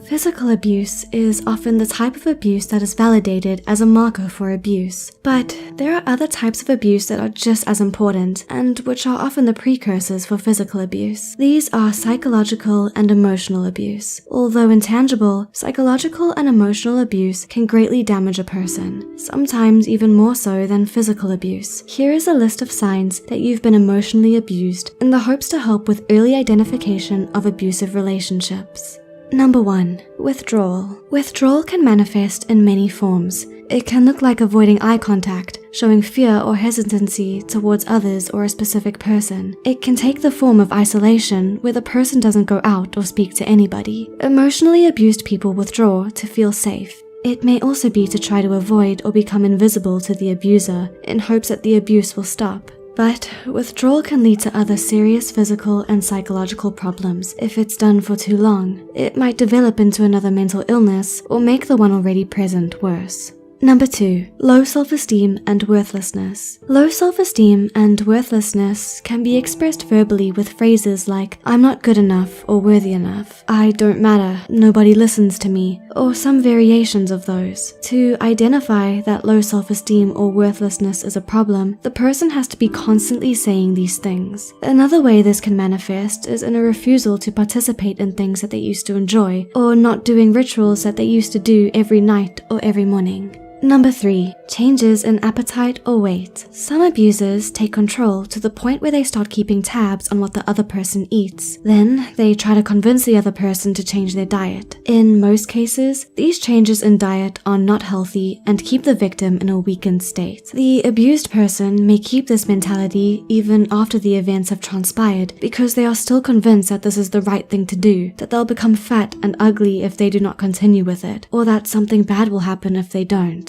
Physical abuse is often the type of abuse that is validated as a marker for abuse. But there are other types of abuse that are just as important, and which are often the precursors for physical abuse. These are psychological and emotional abuse. Although intangible, psychological and emotional abuse can greatly damage a person, sometimes even more so than physical abuse. Here is a list of signs that you've been emotionally abused in the hopes to help with early identification of abusive relationships. Number 1. Withdrawal. Withdrawal can manifest in many forms. It can look like avoiding eye contact, showing fear or hesitancy towards others or a specific person. It can take the form of isolation, where the person doesn't go out or speak to anybody. Emotionally abused people withdraw to feel safe. It may also be to try to avoid or become invisible to the abuser in hopes that the abuse will stop. But withdrawal can lead to other serious physical and psychological problems if it's done for too long. It might develop into another mental illness or make the one already present worse. Number 2. Low self-esteem and worthlessness. Low self-esteem and worthlessness can be expressed verbally with phrases like, "I'm not good enough" or "worthy enough," "I don't matter," "nobody listens to me," or some variations of those. To identify that low self-esteem or worthlessness is a problem, the person has to be constantly saying these things. Another way this can manifest is in a refusal to participate in things that they used to enjoy, or not doing rituals that they used to do every night or every morning. Number 3. Changes in appetite or weight. Some abusers take control to the point where they start keeping tabs on what the other person eats. Then, they try to convince the other person to change their diet. In most cases, these changes in diet are not healthy and keep the victim in a weakened state. The abused person may keep this mentality even after the events have transpired because they are still convinced that this is the right thing to do, that they'll become fat and ugly if they do not continue with it, or that something bad will happen if they don't.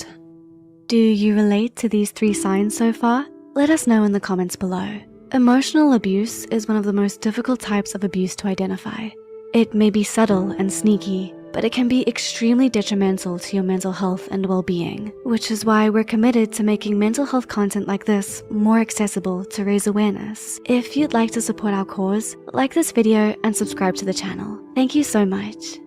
Do you relate to these 3 signs so far? Let us know in the comments below. Emotional abuse is one of the most difficult types of abuse to identify. It may be subtle and sneaky, but it can be extremely detrimental to your mental health and well-being, which is why we're committed to making mental health content like this more accessible to raise awareness. If you'd like to support our cause, like this video and subscribe to the channel. Thank you so much.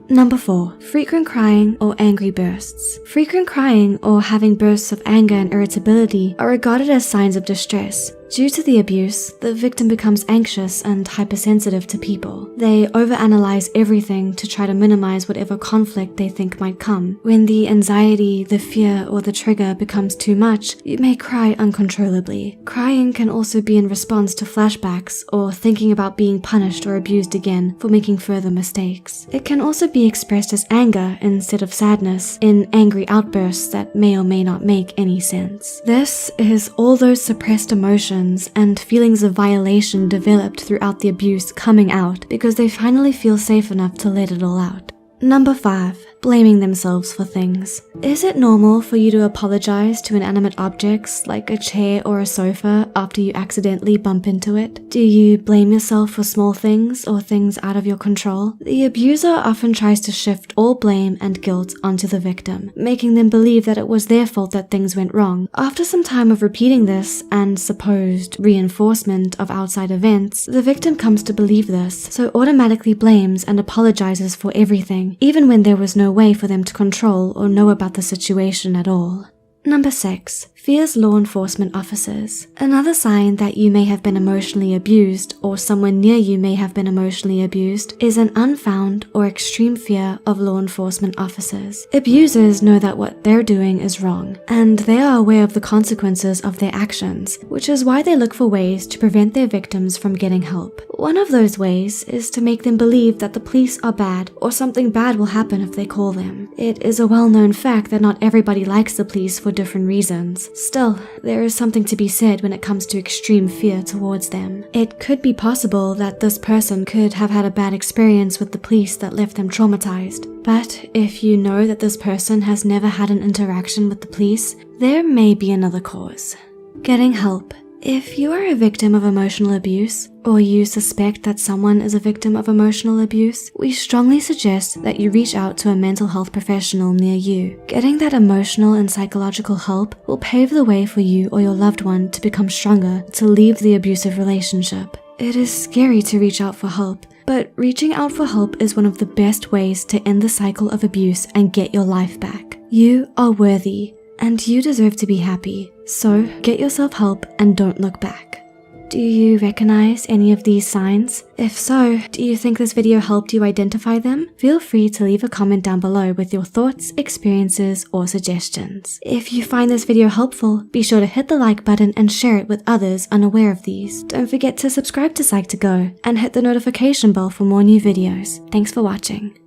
Number 4. Frequent crying or angry bursts. Frequent crying or having bursts of anger and irritability are regarded as signs of distress. Due to the abuse, the victim becomes anxious and hypersensitive to people. They overanalyze everything to try to minimize whatever conflict they think might come. When the anxiety, the fear, or the trigger becomes too much, you may cry uncontrollably. Crying can also be in response to flashbacks or thinking about being punished or abused again for making further mistakes. It can also be expressed as anger instead of sadness in angry outbursts that may or may not make any sense. This is all those suppressed emotions and feelings of violation developed throughout the abuse coming out because they finally feel safe enough to let it all out. Number 5. Blaming themselves for things. Is it normal for you to apologize to inanimate objects like a chair or a sofa after you accidentally bump into it? Do you blame yourself for small things or things out of your control? The abuser often tries to shift all blame and guilt onto the victim, making them believe that it was their fault that things went wrong. After some time of repeating this and supposed reinforcement of outside events, the victim comes to believe this, so automatically blames and apologizes for everything, even when there was no way for them to control or know about the situation at all. Number 6. Fears law enforcement officers. Another sign that you may have been emotionally abused or someone near you may have been emotionally abused is an unfound or extreme fear of law enforcement officers. Abusers know that what they're doing is wrong, and they are aware of the consequences of their actions, which is why they look for ways to prevent their victims from getting help. One of those ways is to make them believe that the police are bad or something bad will happen if they call them. It is a well-known fact that not everybody likes the police for different reasons. Still, there is something to be said when it comes to extreme fear towards them. It could be possible that this person could have had a bad experience with the police that left them traumatized. But if you know that this person has never had an interaction with the police, there may be another cause. Getting help. If you are a victim of emotional abuse, or you suspect that someone is a victim of emotional abuse, we strongly suggest that you reach out to a mental health professional near you. Getting that emotional and psychological help will pave the way for you or your loved one to become stronger, to leave the abusive relationship. It is scary to reach out for help, but reaching out for help is one of the best ways to end the cycle of abuse and get your life back. You are worthy, and you deserve to be happy. So get yourself help and don't look back. Do you recognize any of these signs? If so, do you think this video helped you identify them? Feel free to leave a comment down below with your thoughts, experiences, or suggestions. If you find this video helpful, be sure to hit the like button and share it with others unaware of these. Don't forget to subscribe to Psych2Go and hit the notification bell for more new videos. Thanks for watching.